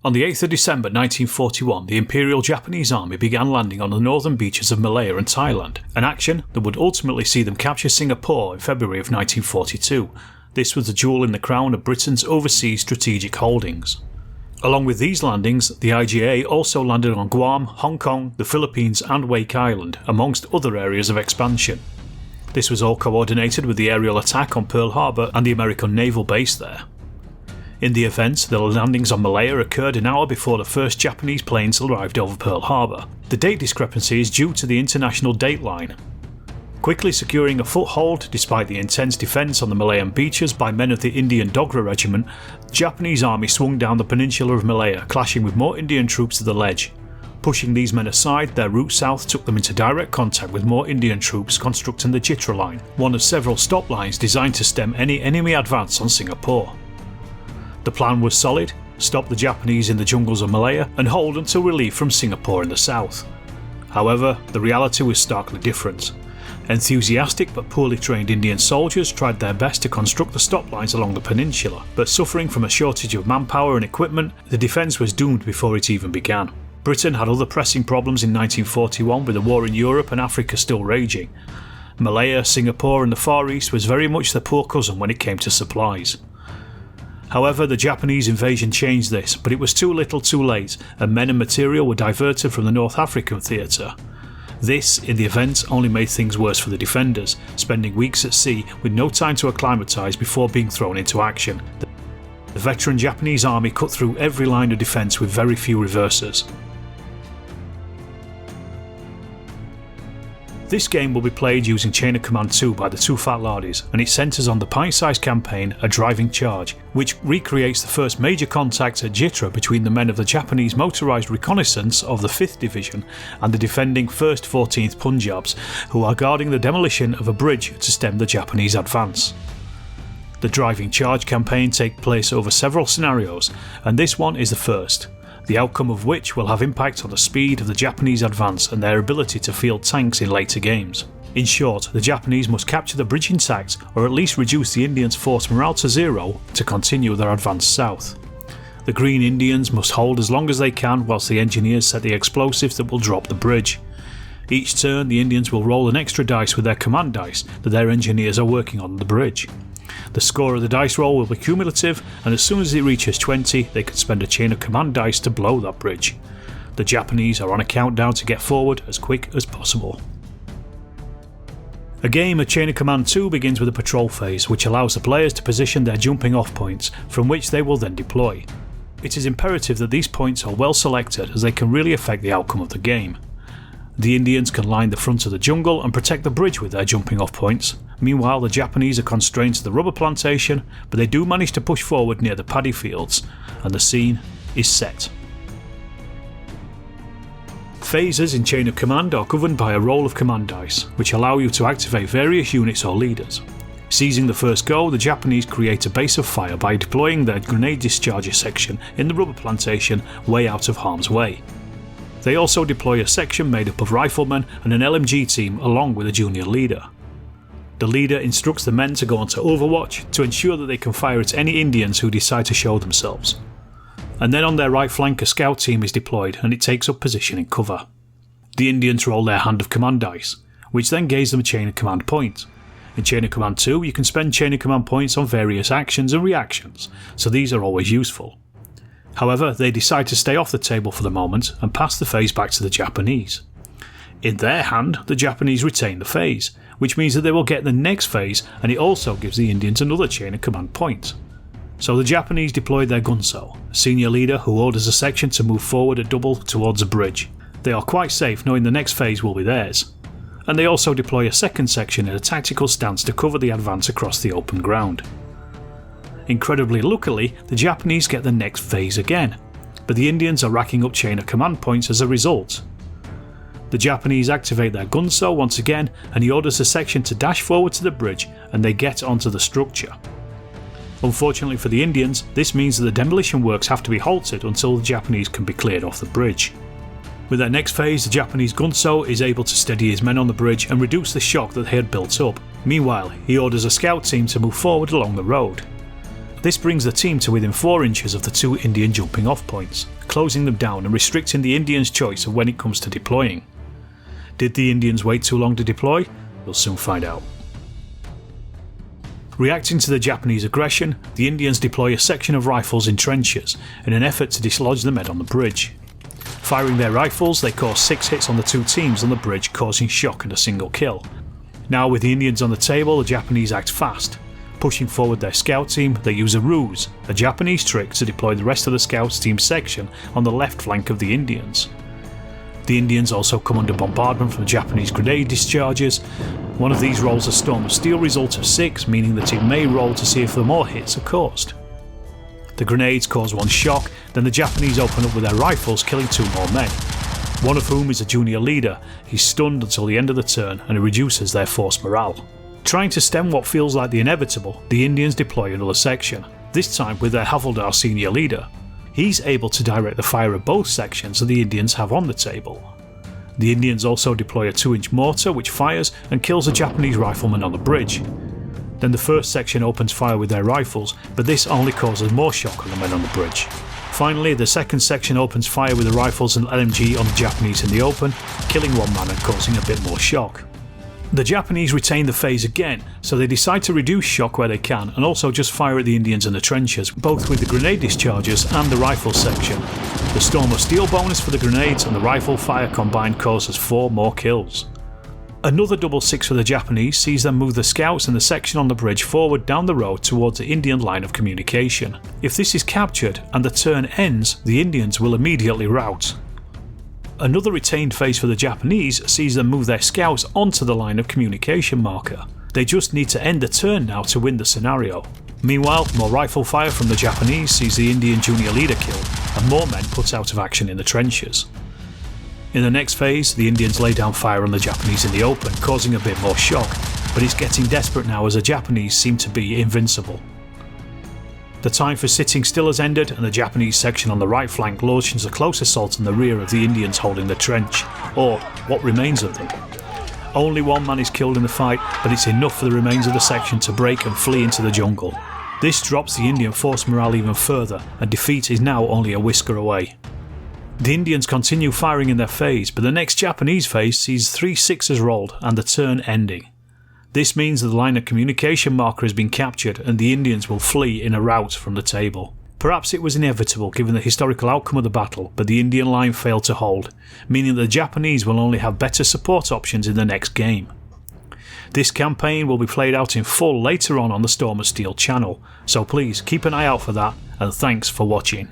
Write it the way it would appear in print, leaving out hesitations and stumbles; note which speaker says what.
Speaker 1: On the 8th of December 1941, the Imperial Japanese Army began landing on the northern beaches of Malaya and Thailand, an action that would ultimately see them capture Singapore in February of 1942. This was the jewel in the crown of Britain's overseas strategic holdings. Along with these landings, the IJA also landed on Guam, Hong Kong, the Philippines and Wake Island, amongst other areas of expansion. This was all coordinated with the aerial attack on Pearl Harbor and the American naval base there. In the event, the landings on Malaya occurred an hour before the first Japanese planes arrived over Pearl Harbor. The date discrepancy is due to the international date line. Quickly securing a foothold despite the intense defence on the Malayan beaches by men of the Indian Dogra Regiment, the Japanese army swung down the peninsula of Malaya, clashing with more Indian troops at the ledge. Pushing these men aside, their route south took them into direct contact with more Indian troops constructing the Jitra line, one of several stop lines designed to stem any enemy advance on Singapore. The plan was solid: stop the Japanese in the jungles of Malaya and hold until relief from Singapore in the south. However, the reality was starkly different. Enthusiastic but poorly trained Indian soldiers tried their best to construct the stop lines along the peninsula, but suffering from a shortage of manpower and equipment, the defence was doomed before it even began. Britain had other pressing problems in 1941, with the war in Europe and Africa still raging. Malaya, Singapore and the Far East was very much the poor cousin when it came to supplies. However, the Japanese invasion changed this, but it was too little too late, and men and material were diverted from the North African theatre. This, in the event, only made things worse for the defenders, spending weeks at sea with no time to acclimatise before being thrown into action. The veteran Japanese army cut through every line of defence with very few reversers. This game will be played using Chain of Command 2 by the two Fat Lardies, and it centres on the pint-sized campaign A Driving Charge, which recreates the first major contact at Jitra between the men of the Japanese motorised reconnaissance of the 5th Division and the defending 1st 14th Punjabs, who are guarding the demolition of a bridge to stem the Japanese advance. The Driving Charge campaign takes place over several scenarios, and this one is the first, the outcome of which will have impact on the speed of the Japanese advance and their ability to field tanks in later games. In short, the Japanese must capture the bridge intact, or at least reduce the Indians' force morale to zero to continue their advance south. The Green Indians must hold as long as they can whilst the engineers set the explosives that will drop the bridge. Each turn, the Indians will roll an extra dice with their command dice that their engineers are working on the bridge. The score of the dice roll will be cumulative, and as soon as it reaches 20, they can spend a chain of command dice to blow that bridge. The Japanese are on a countdown to get forward as quick as possible. A game of Chain of Command 2 begins with a patrol phase, which allows the players to position their jumping off points, from which they will then deploy. It is imperative that these points are well selected, as they can really affect the outcome of the game. The Indians can line the front of the jungle and protect the bridge with their jumping off points. Meanwhile, the Japanese are constrained to the rubber plantation, but they do manage to push forward near the paddy fields, and the scene is set. Phases in Chain of Command are governed by a roll of command dice, which allow you to activate various units or leaders. Seizing the first go, the Japanese create a base of fire by deploying their grenade discharger section in the rubber plantation way out of harm's way. They also deploy a section made up of riflemen and an LMG team along with a junior leader. The leader instructs the men to go onto Overwatch to ensure that they can fire at any Indians who decide to show themselves. And then on their right flank a scout team is deployed and it takes up position in cover. The Indians roll their hand of command dice, which then gains them a chain of command point. In Chain of Command 2 you can spend chain of command points on various actions and reactions, so these are always useful. However, they decide to stay off the table for the moment and pass the phase back to the Japanese. In their hand, the Japanese retain the phase, which means that they will get the next phase, and it also gives the Indians another chain of command point. So the Japanese deploy their gunso, a senior leader who orders a section to move forward a double towards a bridge. They are quite safe knowing the next phase will be theirs. And they also deploy a second section in a tactical stance to cover the advance across the open ground. Incredibly luckily, the Japanese get the next phase again, but the Indians are racking up chain of command points as a result. The Japanese activate their gunso once again, and he orders the section to dash forward to the bridge, and they get onto the structure. Unfortunately for the Indians, this means that the demolition works have to be halted until the Japanese can be cleared off the bridge. With their next phase, the Japanese gunso is able to steady his men on the bridge and reduce the shock that they had built up. Meanwhile, he orders a scout team to move forward along the road. This brings the team to within 4 inches of the 2 Indian jumping off points, closing them down and restricting the Indians' choice of when it comes to deploying. Did the Indians wait too long to deploy? We'll soon find out. Reacting to the Japanese aggression, the Indians deploy a section of rifles in trenches in an effort to dislodge the men on the bridge. Firing their rifles, they cause 6 hits on the 2 teams on the bridge, causing shock and a single kill. Now with the Indians on the table, the Japanese act fast. Pushing forward their scout team, they use a ruse, a Japanese trick to deploy the rest of the scouts team section on the left flank of the Indians. The Indians also come under bombardment from Japanese grenade discharges. One of these rolls a storm of steel result of 6, meaning the team may roll to see if the more hits are caused. The grenades cause 1 shock, then the Japanese open up with their rifles, killing 2 more men, one of whom is a junior leader. He's stunned until the end of the turn and it reduces their force morale. Trying to stem what feels like the inevitable, the Indians deploy another section, this time with their Havildar senior leader. He's able to direct the fire of both sections that the Indians have on the table. The Indians also deploy a 2-inch mortar which fires and kills a Japanese rifleman on the bridge. Then the first section opens fire with their rifles, but this only causes more shock on the men on the bridge. Finally, the second section opens fire with the rifles and LMG on the Japanese in the open, killing 1 man and causing a bit more shock. The Japanese retain the phase again, so they decide to reduce shock where they can and also just fire at the Indians in the trenches, both with the grenade discharges and the rifle section. The storm of steel bonus for the grenades and the rifle fire combined causes 4 more kills. Another double 6 for the Japanese sees them move the scouts and the section on the bridge forward down the road towards the Indian line of communication. If this is captured and the turn ends, the Indians will immediately rout. Another retained phase for the Japanese sees them move their scouts onto the line of communication marker. They just need to end the turn now to win the scenario. Meanwhile, more rifle fire from the Japanese sees the Indian junior leader killed and more men put out of action in the trenches. In the next phase, the Indians lay down fire on the Japanese in the open, causing a bit more shock, but it's getting desperate now as the Japanese seem to be invincible. The time for sitting still has ended and the Japanese section on the right flank launches a close assault on the rear of the Indians holding the trench, or what remains of them. Only 1 man is killed in the fight, but it's enough for the remains of the section to break and flee into the jungle. This drops the Indian force morale even further, and defeat is now only a whisker away. The Indians continue firing in their phase, but the next Japanese phase sees 3 6s rolled and the turn ending. This means that the line of communication marker has been captured and the Indians will flee in a rout from the table. Perhaps it was inevitable given the historical outcome of the battle, but the Indian line failed to hold, meaning that the Japanese will only have better support options in the next game. This campaign will be played out in full later on the Storm of Steel channel, so please keep an eye out for that, and thanks for watching.